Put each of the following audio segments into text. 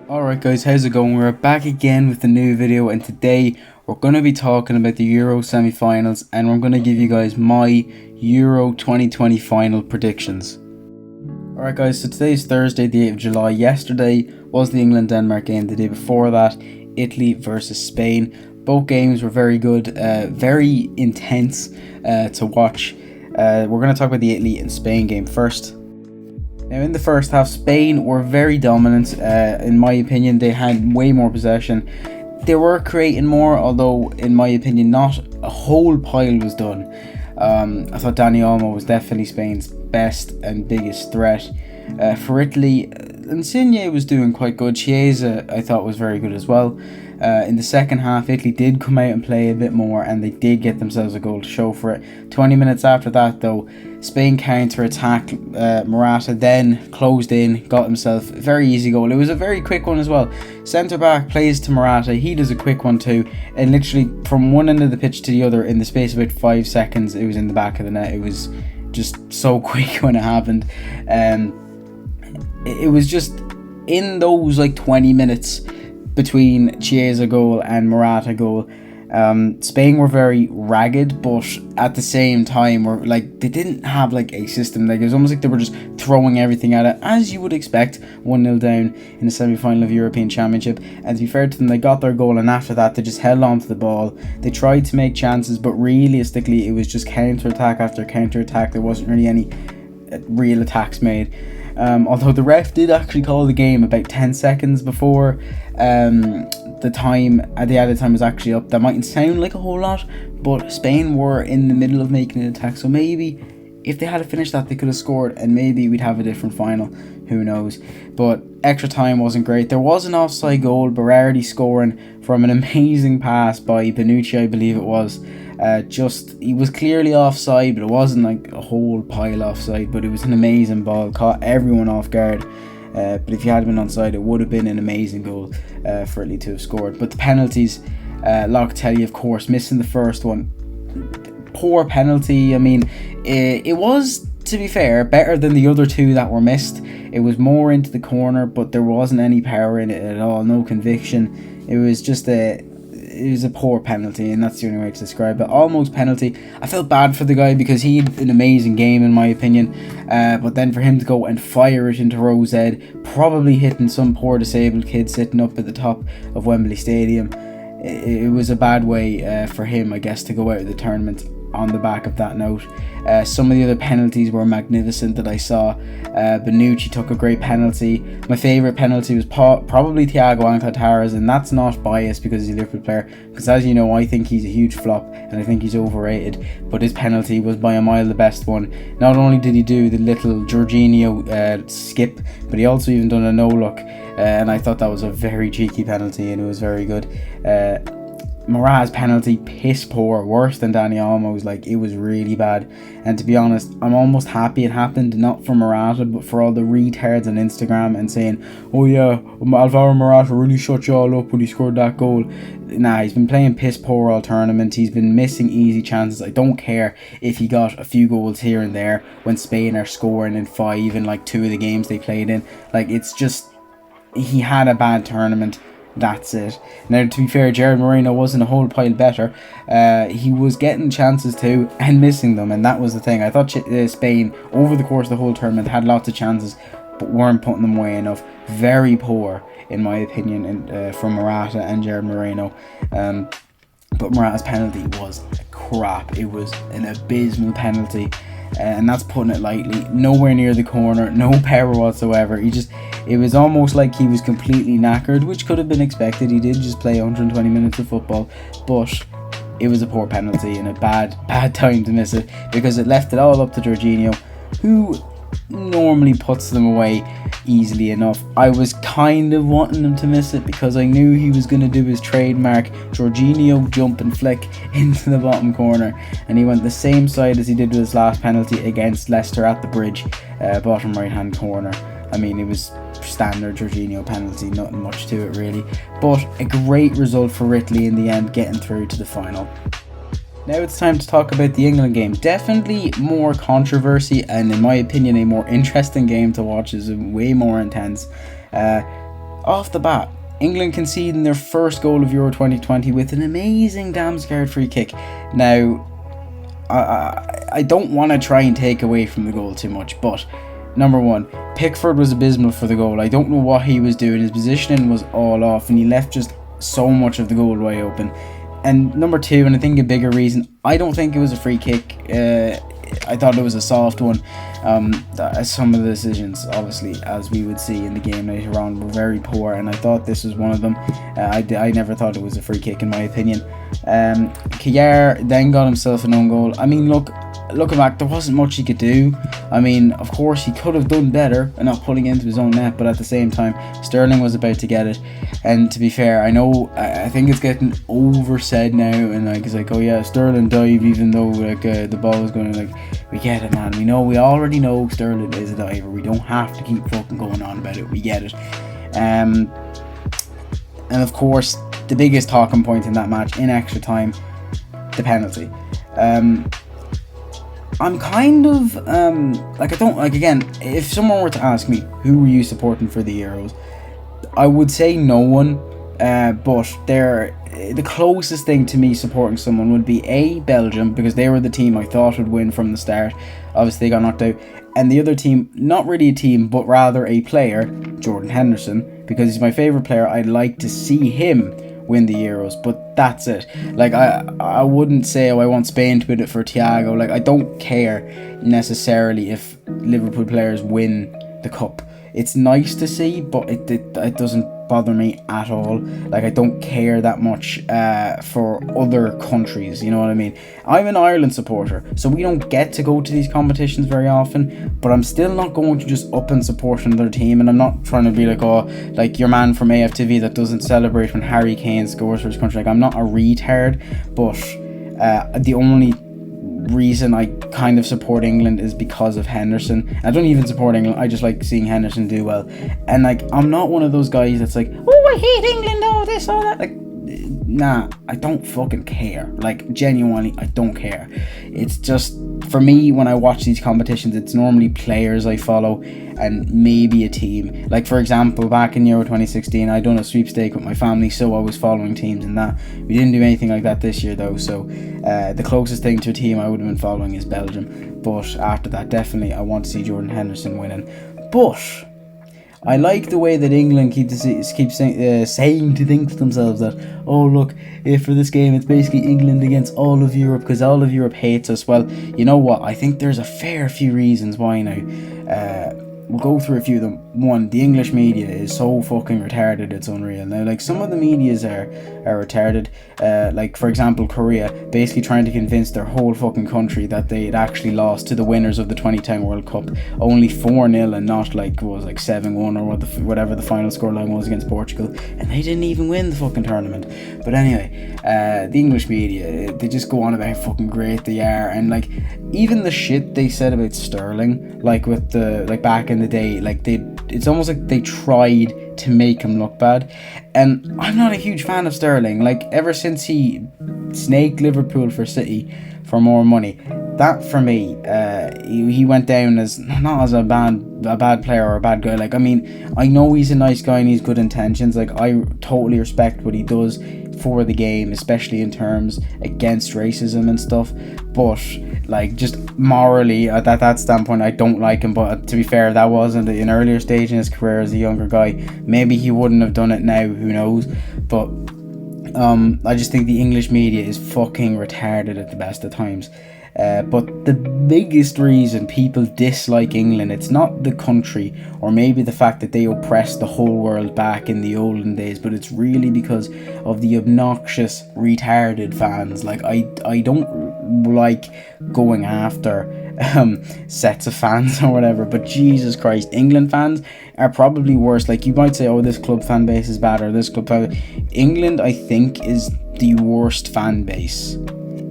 Alright guys, how's it going? We're back again with a new video, and today we're going to be talking about the Euro semi-finals, and we're going to give you guys my Euro 2020 final predictions. Alright guys, so today is Thursday the 8th of July. Yesterday was the England-Denmark game. The day before that, Italy versus Spain. Both games were very good, very intense to watch. We're going to talk about the Italy and Spain game first. Now, in the first half, Spain were very dominant. In my opinion, they had way more possession. They were creating more, although, in my opinion, not a whole pile was done. I thought Dani Olmo was definitely Spain's best and biggest threat. For Italy, Insigne was doing quite good. Chiesa, I thought, was very good as well. In the second half, Italy did come out and play a bit more, and they did get themselves a goal to show for it. 20 minutes after that, though, Spain counter-attacked. Morata then closed in, got himself a very easy goal. It was a very quick one as well. Centre-back plays to Morata. He does a quick one too, and literally from one end of the pitch to the other, in the space of about 5 seconds, it was in the back of the net. It was just so quick when it happened. It was just in those 20 minutes between Chiesa goal and Morata goal, Spain were very ragged, but at the same time they didn't have a system. It was almost like they were just throwing everything at it, as you would expect. 1-0 down in the semi-final of European Championship, and to be fair to them, they got their goal, and after that they just held on to the ball. They tried to make chances, but realistically it was just counter-attack after counter-attack. There wasn't really any real attacks made. Although the ref did actually call the game about 10 seconds before the time at the added time was actually up. That mightn't sound like a whole lot, but Spain were in the middle of making an attack, so maybe if they had finished that, they could have scored, and maybe we'd have a different final. Who knows? But extra time wasn't great. There was an offside goal, Berardi scoring from an amazing pass by Bonucci, I believe it was. He was clearly offside, but it wasn't a whole pile offside, but it was an amazing ball, caught everyone off guard. But if he had been onside, it would have been an amazing goal for Italy to have scored. But the penalties, Locatelli, of course, missing the first one. Poor penalty. I mean, it was, to be fair, better than the other two that were missed. It was more into the corner, but there wasn't any power in it at all, no conviction. It was just a poor penalty, and that's the only way to describe it. Almost penalty. I felt bad for the guy because he had an amazing game, in my opinion, but then for him to go and fire it into Rose Ed, probably hitting some poor disabled kid sitting up at the top of Wembley Stadium, it was a bad way for him, I guess, to go out of the tournament on the back of that note. Some of the other penalties were magnificent that I saw. Bonucci took a great penalty. My favourite penalty was probably Thiago Alcantara's, and that's not biased because he's a Liverpool player, because as you know, I think he's a huge flop and I think he's overrated, but his penalty was by a mile the best one. Not only did he do the little Jorginho skip, but he also even done a no-look, and I thought that was a very cheeky penalty, and it was very good. Morata's penalty, piss poor, worse than Dani Olmo's. It was really bad, and to be honest, I'm almost happy it happened, not for Morata, but for all the retards on Instagram and saying, oh yeah, Alvaro Morata really shut you all up when he scored that goal. Nah, he's been playing piss poor all tournament. He's been missing easy chances. I don't care if he got a few goals here and there when Spain are scoring in 5 in 2 of the games they played in. It's just, he had a bad tournament. That's it. Now, to be fair, Gerard Moreno wasn't a whole pile better. He was getting chances too and missing them, and that was the thing. I thought Spain, over the course of the whole tournament, had lots of chances but weren't putting them away enough. Very poor, in my opinion, from Morata and Gerard Moreno. But Morata's penalty was crap. It was an abysmal penalty, and that's putting it lightly. Nowhere near the corner, no power whatsoever. It was almost like he was completely knackered, which could have been expected. He did just play 120 minutes of football, but it was a poor penalty and a bad time to miss it, because it left it all up to Jorginho, who normally puts them away easily enough. I was kind of wanting him to miss it because I knew he was going to do his trademark Jorginho jump and flick into the bottom corner, and he went the same side as he did with his last penalty against Leicester at the Bridge, bottom right hand corner. I mean, it was standard Jorginho penalty, nothing much to it really, but a great result for Italy in the end, getting through to the final. Now it's time to talk about the England game. Definitely more controversy, and in my opinion a more interesting game to watch. Is way more intense. off the bat, England conceding their first goal of Euro 2020 with an amazing Damsgaard free kick. Now, I don't want to try and take away from the goal too much, but number one, Pickford was abysmal for the goal. I don't know what he was doing. His positioning was all off, and he left just so much of the goal wide open. And number two, and I think a bigger reason, I don't think it was a free kick. I thought it was a soft one. Some of the decisions, obviously, as we would see in the game later on, were very poor, and I thought this was one of them. I never thought it was a free kick, in my opinion. Kjaer then got himself an own goal. I mean, looking back, there wasn't much he could do. I mean, of course, he could have done better and not putting it into his own net, but at the same time, Sterling was about to get it. And to be fair, I think it's getting oversaid now, and it's like, oh yeah, Sterling dived even though the ball was going. Like, we get it, man. We already know Sterling is a diver. We don't have to keep fucking going on about it. We get it. And of course, the biggest talking point in that match in extra time, the penalty. I'm kind of again, if someone were to ask me who were you supporting for the Euros, I would say no one, but the closest thing to me supporting someone would be Belgium, because they were the team I thought would win from the start. Obviously they got knocked out, and the other team, not really a team but rather a player, Jordan Henderson, because he's my favourite player. I'd like to see him win the Euros, but that's it. Like, I wouldn't say, I want Spain to win it for Thiago. Like, I don't care necessarily if Liverpool players win the cup. It's nice to see, but it doesn't bother me at all. Like, I don't care that much for other countries, you know what I mean? I'm an Ireland supporter, so we don't get to go to these competitions very often, but I'm still not going to just up and support another team. And I'm not trying to be like, oh, like your man from AFTV that doesn't celebrate when Harry Kane scores for his country. Like, I'm not a retard, but the only reason I kind of support England is because of Henderson. I don't even support England, I just like seeing Henderson do well. And like, I'm not one of those guys that's like, oh, I hate England, all this, all that. Like, nah, I don't fucking care. Like, genuinely, I don't care. It's just, for me, when I watch these competitions, it's normally players I follow and maybe a team. Like, for example, back in Euro 2016, I done a sweepstake with my family, so I was following teams in that. We didn't do anything like that this year, though, so the closest thing to a team I would have been following is Belgium. But after that, definitely, I want to see Jordan Henderson winning. But I like the way that England keeps saying to think to themselves that, oh look, for this game it's basically England against all of Europe because all of Europe hates us. Well, you know what? I think there's a fair few reasons why now. We'll go through a few of them. One, the English media is so fucking retarded, it's unreal. Now, like, some of the medias are retarded. Like, for example, Korea, basically trying to convince their whole fucking country that they had actually lost to the winners of the 2010 World Cup. Only 4-0 and not like, what was like 7-1 or whatever the final scoreline was against Portugal. And they didn't even win the fucking tournament. But anyway, the English media, they just go on about how fucking great they are. And like, even the shit they said about Sterling, like with the, like back in the day, like it's almost like they tried to make him look bad. And I'm not a huge fan of Sterling. Like, ever since he snaked Liverpool for City for more money, that for me, he went down as not as a bad player or a bad guy. Like, I mean, I know he's a nice guy and he's good intentions. Like, I totally respect what he does for the game, especially in terms against racism and stuff, but like, just morally at that standpoint, I don't like him. But to be fair, that wasn't an earlier stage in his career as a younger guy. Maybe he wouldn't have done it now, who knows. But I just think the English media is fucking retarded at the best of times. But the biggest reason people dislike England, it's not the country or maybe the fact that they oppressed the whole world back in the olden days, but it's really because of the obnoxious, retarded fans. Like, I don't like going after sets of fans or whatever, but Jesus Christ, England fans are probably worse. Like, you might say, oh, this club fan base is bad, or this club fan. England, I think, is the worst fan base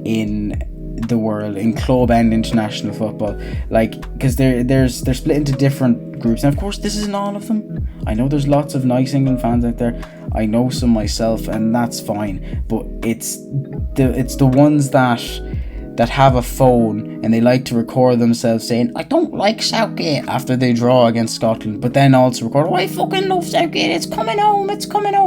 in the world, in club and international football. Like, because they're split into different groups, and of course this isn't all of them. I know there's lots of nice England fans out there, I know some myself, and that's fine, but it's the ones that that have a phone and they like to record themselves saying, I don't like Southgate, after they draw against Scotland, but then also record, oh, I fucking love Southgate, it's coming home,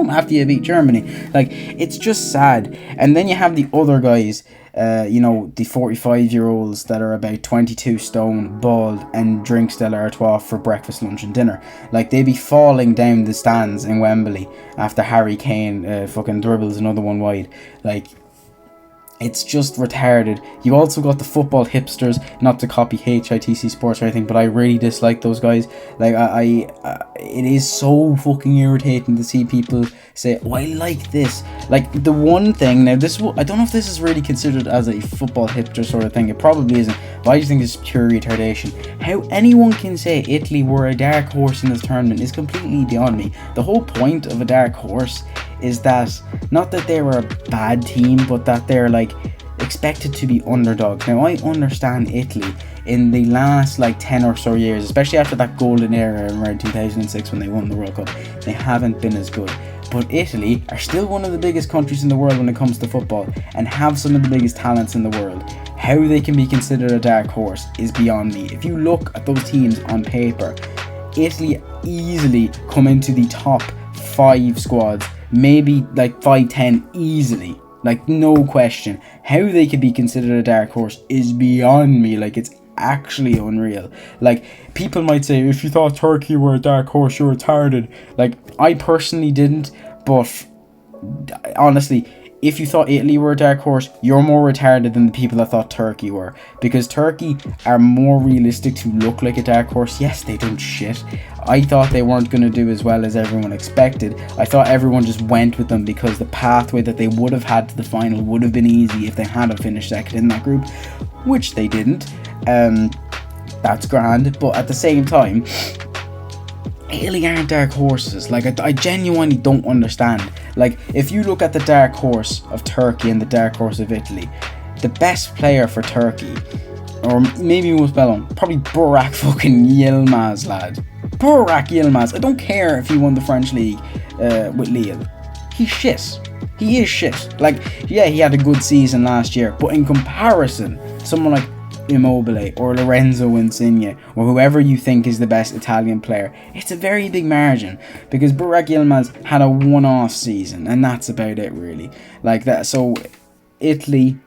after you beat Germany. Like, it's just sad. And then you have the other guys, the 45-year-olds that are about 22 stone, bald, and drink Stella Artois for breakfast, lunch and dinner. Like, they be falling down the stands in Wembley after Harry Kane fucking dribbles another one wide. Like, it's just retarded. You also got the football hipsters, not to copy HITC Sports or anything, but I really dislike those guys. Like, it is so fucking irritating to see people say, oh, I like this. Like, the one thing, now this, I don't know if this is really considered as a football hipster sort of thing, it probably isn't, but I just think it's pure retardation. How anyone can say Italy were a dark horse in this tournament is completely beyond me. The whole point of a dark horse is that, not that they were a bad team, but that they're like expected to be underdogs. Now, I understand Italy in the last like 10 or so years, especially after that golden era around 2006 when they won the World Cup, they haven't been as good. But Italy are still one of the biggest countries in the world when it comes to football, and have some of the biggest talents in the world. How they can be considered a dark horse is beyond me. If you look at those teams on paper, Italy easily come into the top 5 squads, maybe like 5-10 easily, like no question. How they could be considered a dark horse is beyond me. Like, it's actually unreal. Like, people might say, if you thought Turkey were a dark horse, you're retarded. Like, I personally didn't, but honestly, if you thought Italy were a dark horse, you're more retarded than the people that thought Turkey were. Because Turkey are more realistic to look like a dark horse. Yes, they don't shit. I thought they weren't going to do as well as everyone expected. I thought everyone just went with them because the pathway that they would have had to the final would have been easy if they hadn't finished second in that group, which they didn't. That's grand, but at the same time, Italy aren't dark horses. Like, I genuinely don't understand. Like, if you look at the dark horse of Turkey and the dark horse of Italy, the best player for Turkey, or maybe most well, probably Burak fucking Yilmaz, lad. Burak Yilmaz. I don't care if he won the French league with Lille. He's shit. He is shit. Like, yeah, he had a good season last year, but in comparison, someone like Immobile or Lorenzo Insigne or whoever you think is the best Italian player, it's a very big margin, because Burak Yilmaz had a one-off season and that's about it really. Like that. So Italy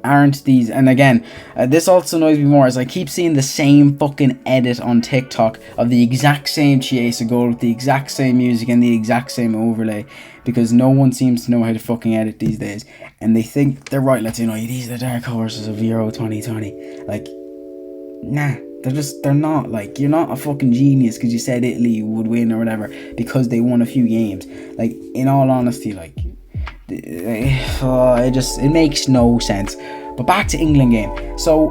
aren't these, and again, this also annoys me more as I keep seeing the same fucking edit on TikTok of the exact same Chiesa goal with the exact same music and the exact same overlay, because no one seems to know how to fucking edit these days, and they think they're right. Let's these are the dark horses of Euro 2020. Like, nah, they're not. Like, you're not a fucking genius because you said Italy would win or whatever because they won a few games. Like, in all honesty, like, it makes no sense. But back to England game. So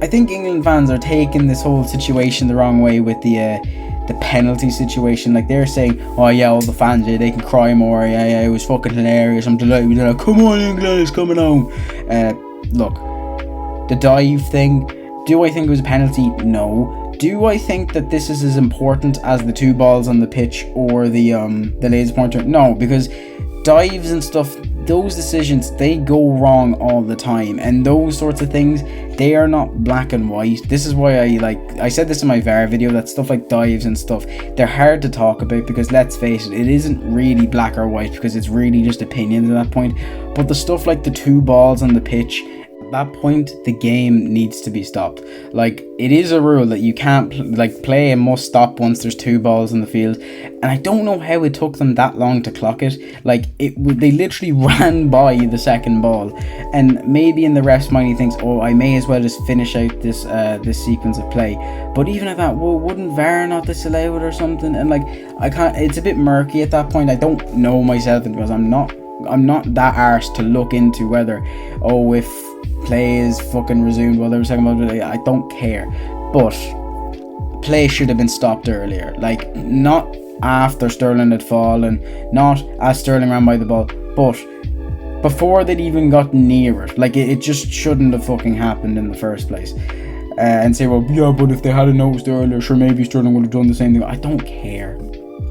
I think England fans are taking this whole situation the wrong way with the penalty situation. Like, they're saying, oh yeah, all the fans, yeah, they can cry more, yeah, it was fucking hilarious, I'm delighted with it, come on England, it's coming home. Look, the dive thing, do I think it was a penalty? No. Do I think that this is as important as the 2 balls on the pitch or the laser pointer? No, because dives and stuff, those decisions, they go wrong all the time, and those sorts of things, they are not black and white. This is why I said this in my VAR video, that stuff like dives and stuff, they're hard to talk about, because let's face it isn't really black or white, because it's really just opinions at that point. But the stuff like the 2 balls on the pitch, at that point the game needs to be stopped. Like, it is a rule that you can't play and must stop once there's 2 balls in the field, and I don't know how it took them that long to clock it. Like, they literally ran by the second ball, and maybe in the ref's mind he thinks, oh, I may as well just finish out this sequence of play. But even at that, well, wouldn't VAR not disallow it or something? And like, I can't, it's a bit murky at that point. I don't know myself, because I'm not that arsed to look into whether, oh, if play is fucking resumed while they were talking about it, I don't care. But play should have been stopped earlier. Like, not after Sterling had fallen, not as Sterling ran by the ball, but before they'd even gotten near it. Like, it just shouldn't have fucking happened in the first place. And say, well, yeah, but if they had noticed earlier, sure, maybe Sterling would have done the same thing. I don't care,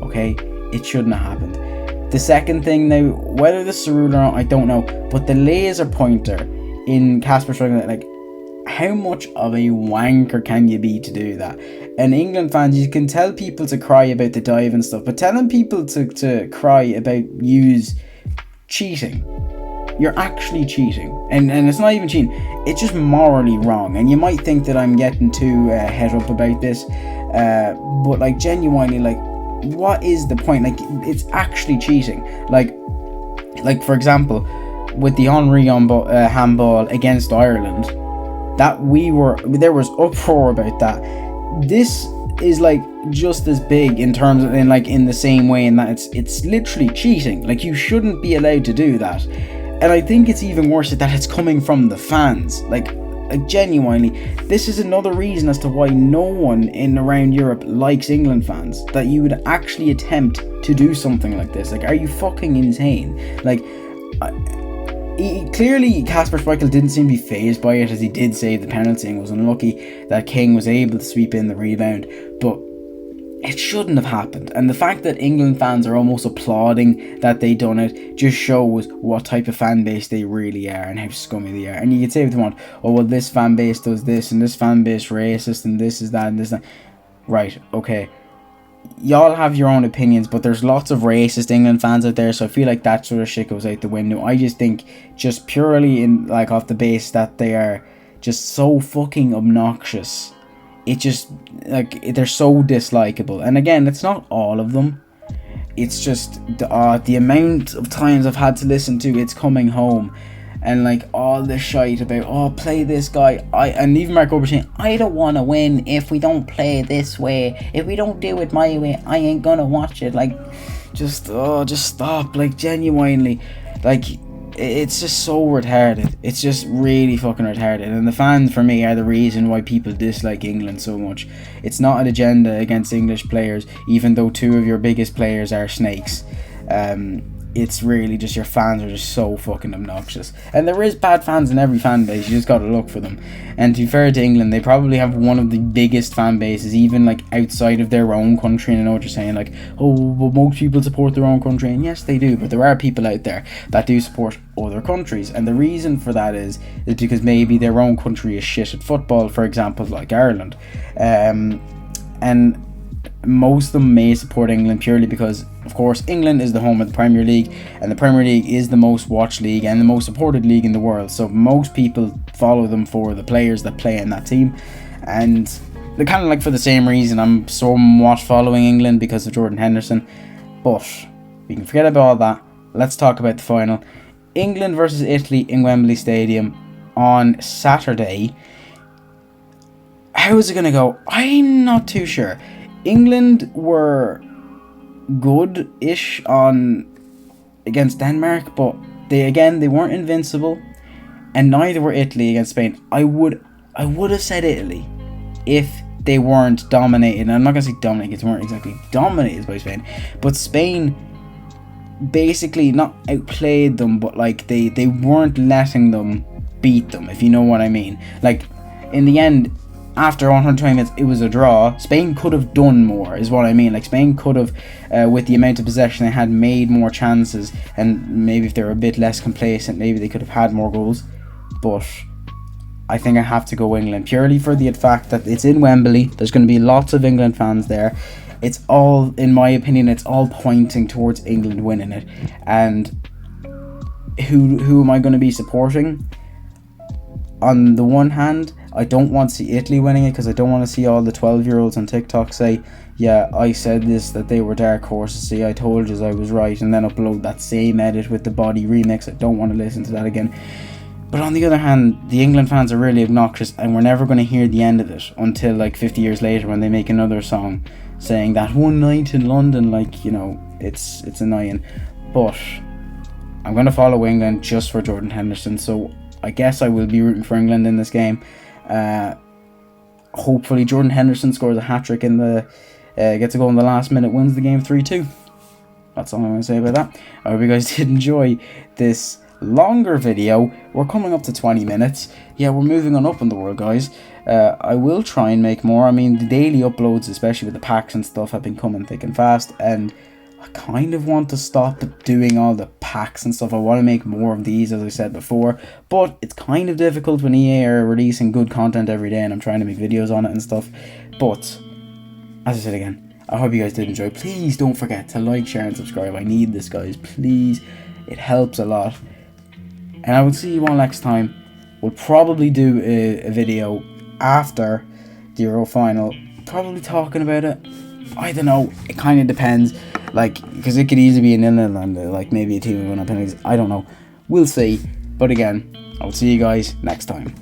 okay? It shouldn't have happened. The second thing now, whether this is a rule or not, I don't know, but the laser pointer in Casper Schmeichel, like, how much of a wanker can you be to do that? And England fans, you can tell people to cry about the dive and stuff, but telling people to cry about yous cheating, you're actually cheating. And it's not even cheating, it's just morally wrong. And you might think that I'm getting too head up about this, but like, genuinely, like, what is the point? Like, it's actually cheating. Like for example, with the Henry handball against Ireland, that there was uproar about that. This is like just as big in terms of in the same way, in that it's literally cheating. Like, you shouldn't be allowed to do that. And I think it's even worse that it's coming from the fans. Like genuinely, this is another reason as to why no one in around Europe likes England fans, that you would actually attempt to do something like this. Like, are you fucking insane? Like, clearly Casper Schmeichel didn't seem to be fazed by it, as he did save the penalty and was unlucky that King was able to sweep in the rebound, but it shouldn't have happened. And the fact that England fans are almost applauding that they done it just shows what type of fan base they really are and how scummy they are. And you can say what they want, oh well, this fan base does this and this fan base racist and this is that and this that. Right, okay, y'all have your own opinions, but there's lots of racist England fans out there, so I feel like that sort of shit goes out the window. I just think, just purely in like off the base, that they are just so fucking obnoxious. It just, like, they're so dislikable. And again, it's not all of them. It's just the amount of times I've had to listen to It's Coming Home, and like all the shite about, oh, play this guy. And even Mark Ober saying, I don't want to win if we don't play this way. If we don't do it my way, I ain't gonna watch it. Like, just stop. Like, genuinely, like, it's just so retarded. It's just really fucking retarded. And the fans, for me, are the reason why people dislike England so much. It's not an agenda against English players, even though two of your biggest players are snakes. It's really just your fans are just so fucking obnoxious. And there is bad fans in every fan base, you just gotta look for them. And to be fair to England, they probably have one of the biggest fan bases, even like outside of their own country. And I know what you're saying, like, oh, well, most people support their own country. And yes, they do, but there are people out there that do support other countries. And the reason for that is because maybe their own country is shit at football, for example, like Ireland. And most of them may support England purely because, of course, England is the home of the Premier League, and the Premier League is the most watched league and the most supported league in the world. So most people follow them for the players that play in that team, and they're kind of like for the same reason I'm somewhat following England, because of Jordan Henderson. But we can forget about all that. Let's talk about the final. England versus Italy in Wembley Stadium on Saturday. How is it going to go? I'm not too sure. England were good-ish against Denmark, but they weren't invincible, and neither were Italy against Spain. I would have said Italy if they weren't dominated. And I'm not gonna say dominated because they weren't exactly dominated by Spain, but Spain basically not outplayed them, but like they weren't letting them beat them, if you know what I mean. Like, in the end, after 120 minutes, it was a draw. Spain could have done more, is what I mean. Like, Spain could have, with the amount of possession they had, made more chances, and maybe if they were a bit less complacent, maybe they could have had more goals. But I think I have to go England, purely for the fact that it's in Wembley. There's going to be lots of England fans there. It's all, in my opinion, it's all pointing towards England winning it. And who am I going to be supporting? On the one hand, I don't want to see Italy winning it, because I don't want to see all the 12-year-olds on TikTok say, yeah, I said this, that they were dark horses, see, I told you I was right, and then upload that same edit with the body remix. I don't want to listen to that again. But on the other hand, the England fans are really obnoxious, and we're never going to hear the end of it until like 50 years later, when they make another song saying that one night in London. Like, you know, it's annoying. But I'm going to follow England just for Jordan Henderson, so I guess I will be rooting for England in this game. Hopefully Jordan Henderson scores a hat-trick in the gets a goal in the last minute, wins the game 3-2. That's all I'm going to say about that. I hope you guys did enjoy this longer video. We're coming up to 20 minutes. Yeah, we're moving on up in the world, guys. I will try and make more. I mean, the daily uploads, especially with the packs and stuff, have been coming thick and fast, and I kind of want to stop doing all the packs and stuff. I want to make more of these, as I said before, but it's kind of difficult when EA are releasing good content every day and I'm trying to make videos on it and stuff. But as I said again, I hope you guys did enjoy. Please don't forget to like, share and subscribe. I need this, guys, please. It helps a lot. And I will see you all next time. We'll probably do a video after the Euro final, probably talking about it. I don't know, it kind of depends, like, because it could easily be an 0-0 and like maybe a team will win on penalties. I don't know, we'll see. But again, I'll see you guys next time.